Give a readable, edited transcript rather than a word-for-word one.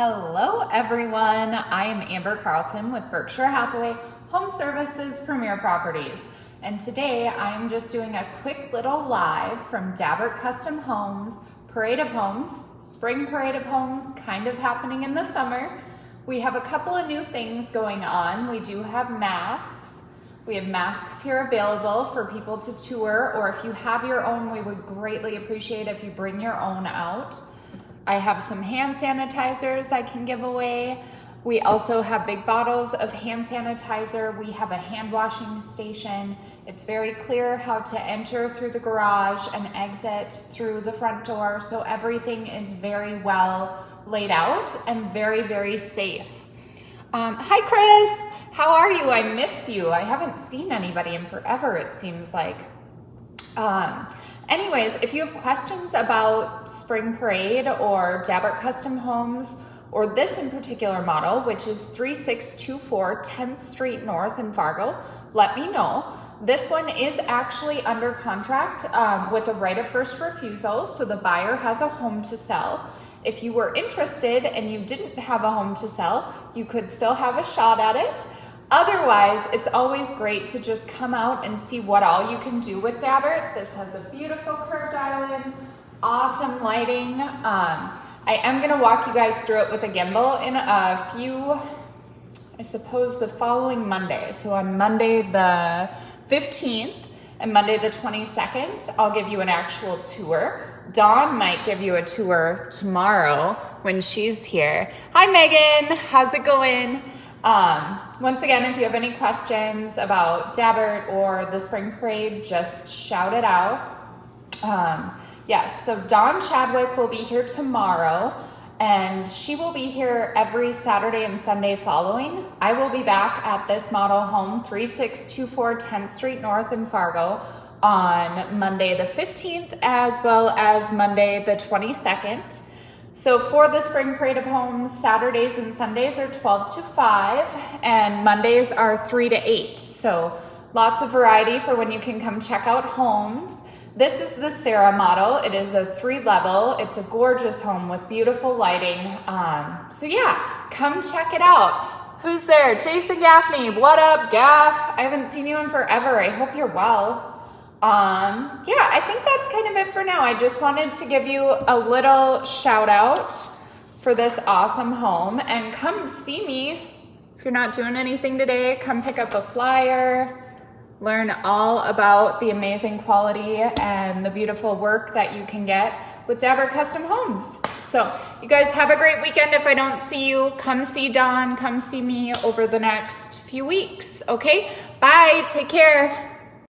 Hello everyone, I am Amber Carlton with Berkshire Hathaway HomeServices Premier Properties. And today I'm just doing a quick little live from Dabbert Custom Homes, Parade of Homes, Spring Parade of Homes, kind of happening in the summer. We have a couple of new things going on. We do have masks. We have masks here available for people to tour, or if you have your own, we would greatly appreciate if you bring your own out. I have some hand sanitizers I can give away. We also have big bottles of hand sanitizer. We have a hand washing station. It's very clear how to enter through the garage and exit through the front door. So everything is very well laid out and very, very safe. Hi Chris, how are you? I miss you. I haven't seen anybody in forever, it seems like. Anyways, if you have questions about Spring Parade or Dabbert Custom Homes, or this in particular model, which is 3624 10th Street North in Fargo, let me know. This one is actually under contract with a right of first refusal, so the buyer has a home to sell. If you were interested and you didn't have a home to sell, you could still have a shot at it. Otherwise, it's always great to just come out and see what all you can do with Dabbert. This has a beautiful curved island, awesome lighting. I am gonna walk you guys through it with a gimbal in a few, I suppose the following Monday. So on Monday the 15th and Monday the 22nd, I'll give you an actual tour. Dawn might give you a tour tomorrow when she's here. Hi Megan, how's it going? Once again, if you have any questions about Dabbert or the Spring Parade, just shout it out. Yes, so Dawn Chadwick will be here tomorrow, and she will be here every Saturday and Sunday following. I will be back at this model home, 3624 10th Street North in Fargo, on Monday the 15th, as well as Monday the 22nd. So for the Spring Parade of Homes, Saturdays and Sundays are 12 to 5, and Mondays are 3 to 8. So lots of variety for when you can come check out homes. This is the Sarah model. It is a 3-level. It's a gorgeous home with beautiful lighting. So yeah, come check it out. Who's there? Jason Gaffney. What up, Gaff? I haven't seen you in forever. I hope you're well. Yeah, I think that's kind of it for now. I just wanted to give you a little shout out for this awesome home, and come see me. If you're not doing anything today, come pick up a flyer, learn all about the amazing quality and the beautiful work that you can get with Dabbert Custom Homes. So you guys have a great weekend. If I don't see you, come see Dawn, come see me over the next few weeks. Okay, bye, take care.